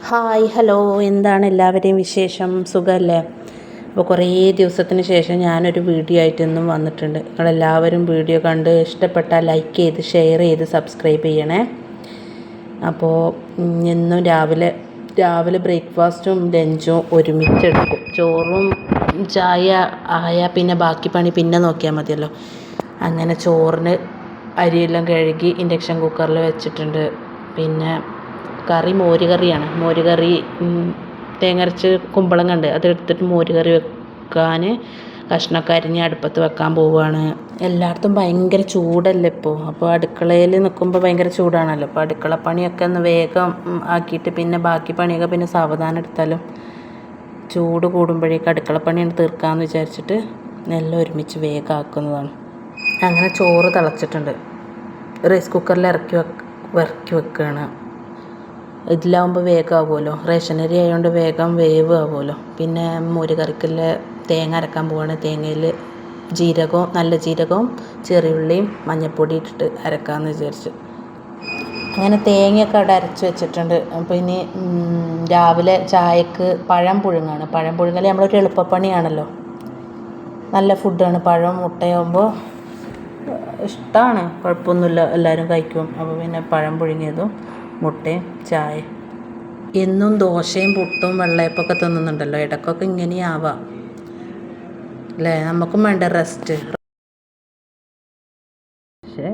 Hi hello, എന്താണ് എല്ലാവരെയും വിശേഷം? സുഖമല്ലേ? അപ്പോൾ കുറേ ദിവസത്തിന് ശേഷം ഞാനൊരു വീഡിയോ ആയിട്ട് ഇന്നും വന്നിട്ടുണ്ട്. നിങ്ങളെല്ലാവരും വീഡിയോ കണ്ട് ഇഷ്ടപ്പെട്ടാൽ ലൈക്ക് ചെയ്ത് ഷെയർ ചെയ്ത് സബ്സ്ക്രൈബ് ചെയ്യണേ. അപ്പോൾ എന്നും രാവിലെ ബ്രേക്ക്ഫാസ്റ്റും ലഞ്ചും ഒരുമിച്ചെടുക്കും. ചോറും ചായ ആയാൽ പിന്നെ ബാക്കി പണി പിന്നെ നോക്കിയാൽ മതിയല്ലോ. അങ്ങനെ ചോറിന് അരിയെല്ലാം കഴുകി ഇൻഡക്ഷൻ കുക്കറിൽ വെച്ചിട്ടുണ്ട്. പിന്നെ കറി മോരുകറിയാണ്. മോരുകറി തേങ്ങരച്ച് കുമ്പളങ്ങ ഉണ്ട്, അതെടുത്തിട്ട് മോരുകറി വെക്കാൻ കഷ്ണമൊക്കെ അരിഞ്ഞ് അടുപ്പത്ത് വെക്കാൻ പോവുകയാണ്. എല്ലായിടത്തും ഭയങ്കര ചൂടല്ലേ ഇപ്പോൾ. അപ്പോൾ അടുക്കളയിൽ നിൽക്കുമ്പോൾ ഭയങ്കര ചൂടാണല്ലോ. അപ്പോൾ അടുക്കളപ്പണിയൊക്കെ ഒന്ന് വേഗം ആക്കിയിട്ട് പിന്നെ ബാക്കി പണിയൊക്കെ പിന്നെ സാവധാനം എടുത്താലും ചൂട് കൂടുമ്പോഴേക്കും അടുക്കളപ്പണിയാണ് തീർക്കാമെന്ന് വിചാരിച്ചിട്ട് എല്ലാം ഒരുമിച്ച് വേഗം ആക്കുന്നതാണ്. അങ്ങനെ ചോറ് തിളച്ചിട്ടുണ്ട്. റൈസ് കുക്കറിൽ ഇറക്കി വെക്കുകയാണ്. ഇതിലാവുമ്പോൾ വേഗം ആവുമല്ലോ. റേഷൻ അരി ആയതുകൊണ്ട് വേഗം വേവ് ആവുമല്ലോ. പിന്നെ മോരുകറിക്കുള്ള തേങ്ങ അരക്കാൻ പോവാണ്. തേങ്ങയിൽ നല്ല ജീരകവും ചെറിയുള്ളിയും മഞ്ഞൾപ്പൊടി ഇട്ടിട്ട് അരക്കാമെന്ന് വിചാരിച്ചു. അങ്ങനെ തേങ്ങയൊക്കെ അവിടെ അരച്ച് വെച്ചിട്ടുണ്ട്. അപ്പോൾ ഇനി രാവിലെ ചായക്ക് പഴം പുഴുങ്ങാണ്. പഴം പുഴുങ്ങൽ നമ്മളൊരു എളുപ്പപ്പണിയാണല്ലോ. നല്ല ഫുഡാണ്. പഴം മുട്ടയാകുമ്പോൾ ഇഷ്ടമാണ്, കുഴപ്പമൊന്നുമില്ല, എല്ലാവരും കഴിക്കും. അപ്പോൾ പിന്നെ പഴം പുഴുങ്ങിയതും മുട്ടയും ചായ. എന്നും ദോശയും പുട്ടും വെള്ളയപ്പൊക്കെ തിന്നുന്നുണ്ടല്ലോ. ഇടയ്ക്കൊക്കെ ഇങ്ങനെയാവാം അല്ലേ? നമുക്കും വേണ്ട റെസ്റ്റ്. പക്ഷേ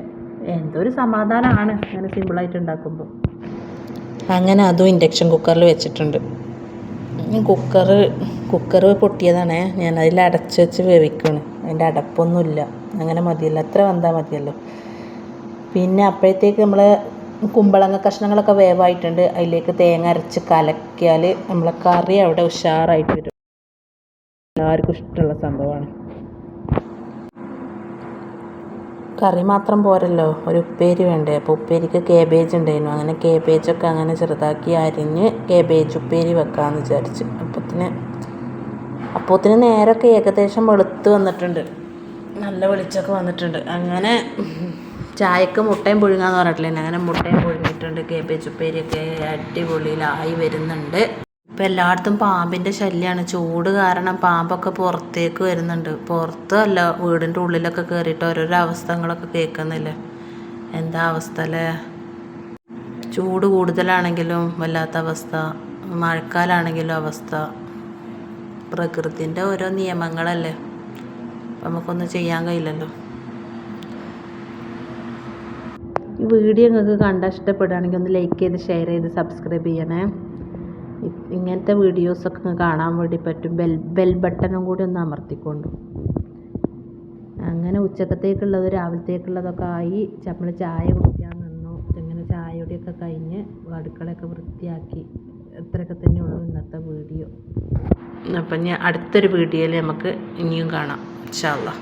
എന്തൊരു സമാധാനമാണ് അങ്ങനെ സിമ്പിളായിട്ട് ഉണ്ടാക്കുമ്പോൾ. അങ്ങനെ അതും ഇൻഡക്ഷൻ കുക്കറിൽ വെച്ചിട്ടുണ്ട്. കുക്കർ പൊട്ടിയതാണ്. ഞാൻ അതിൽ അടച്ച് വെച്ച് വേവിക്കണം. അതിൻ്റെ അടപ്പൊന്നുമില്ല. അങ്ങനെ മതിയല്ലോ, അത്ര വന്നാൽ മതിയല്ലോ. പിന്നെ അപ്പോഴത്തേക്ക് നമ്മൾ കുമ്പളങ്ങ കഷ്ണങ്ങളൊക്കെ വേവായിട്ടുണ്ട്. അതിലേക്ക് തേങ്ങ അരച്ച് കലക്കിയാൽ നമ്മളെ കറി അവിടെ ഉഷാറായിട്ട് വരും. എല്ലാവർക്കും ഇഷ്ടമുള്ള സംഭവമാണ്. കറി മാത്രം പോരല്ലോ, ഒരു ഉപ്പേരി വേണ്ടേ. അപ്പോൾ ഉപ്പേരിക്ക് കേബേജ് ഉണ്ടായിരുന്നു. അങ്ങനെ കേബേജൊക്കെ അങ്ങനെ ചെറുതാക്കി അരിഞ്ഞ് കേബേജ് ഉപ്പേരി വെക്കാമെന്ന് വിചാരിച്ച്. അപ്പോത്തിന് നേരമൊക്കെ ഏകദേശം വെളുത്ത് വന്നിട്ടുണ്ട്. നല്ല വെളിച്ചമൊക്കെ വന്നിട്ടുണ്ട്. അങ്ങനെ ചായക്ക് മുട്ടയും പുഴുങ്ങാന്ന് പറഞ്ഞിട്ടില്ലേ, അങ്ങനെ മുട്ടയും പുഴുങ്ങിയിട്ടുണ്ട്. കേബേജ് ഉപ്പേരിയൊക്കെ അടിപൊളിയിലായി വരുന്നുണ്ട്. ഇപ്പം എല്ലായിടത്തും പാമ്പിൻ്റെ ശല്യമാണ്. ചൂട് കാരണം പാമ്പൊക്കെ പുറത്തേക്ക് വരുന്നുണ്ട്. പുറത്തല്ല, വീടിൻ്റെ ഉള്ളിലൊക്കെ കയറിയിട്ട് ഓരോരോ അവസ്ഥകളൊക്കെ കേൾക്കുന്നില്ലേ. എന്താ അവസ്ഥ അല്ലേ? ചൂട് കൂടുതലാണെങ്കിലും വല്ലാത്ത അവസ്ഥ, മഴക്കാലാണെങ്കിലും അവസ്ഥ. പ്രകൃതിൻ്റെ ഓരോ നിയമങ്ങളല്ലേ, നമുക്കൊന്നും ചെയ്യാൻ കഴിയില്ലല്ലോ. ഈ വീഡിയോ നിങ്ങൾക്ക് കണ്ടാൽ ഇഷ്ടപ്പെടുകയാണെങ്കിൽ ഒന്ന് ലൈക്ക് ചെയ്ത് ഷെയർ ചെയ്ത് സബ്സ്ക്രൈബ് ചെയ്യണേ. ഇങ്ങനത്തെ വീഡിയോസൊക്കെ കാണാൻ വേണ്ടി പറ്റും. ബെൽ ബട്ടണും കൂടി ഒന്ന് അമർത്തിക്കൊണ്ടു. അങ്ങനെ ഉച്ചക്കത്തേക്കുള്ളത് രാവിലത്തേക്കുള്ളതൊക്കെ ആയി. നമ്മൾ ചായ കുടിക്കാൻ നിന്നു. ഇങ്ങനെ ചായയുടെയൊക്കെ കഴിഞ്ഞ് അടുക്കളയൊക്കെ വൃത്തിയാക്കി. ഇത്രയൊക്കെ തന്നെയുള്ളൂ ഇന്നത്തെ വീഡിയോ. അപ്പം ഞാൻ അടുത്തൊരു വീഡിയോയിൽ നമുക്ക് ഇനിയും കാണാം ഇൻഷാ അല്ലാഹ്.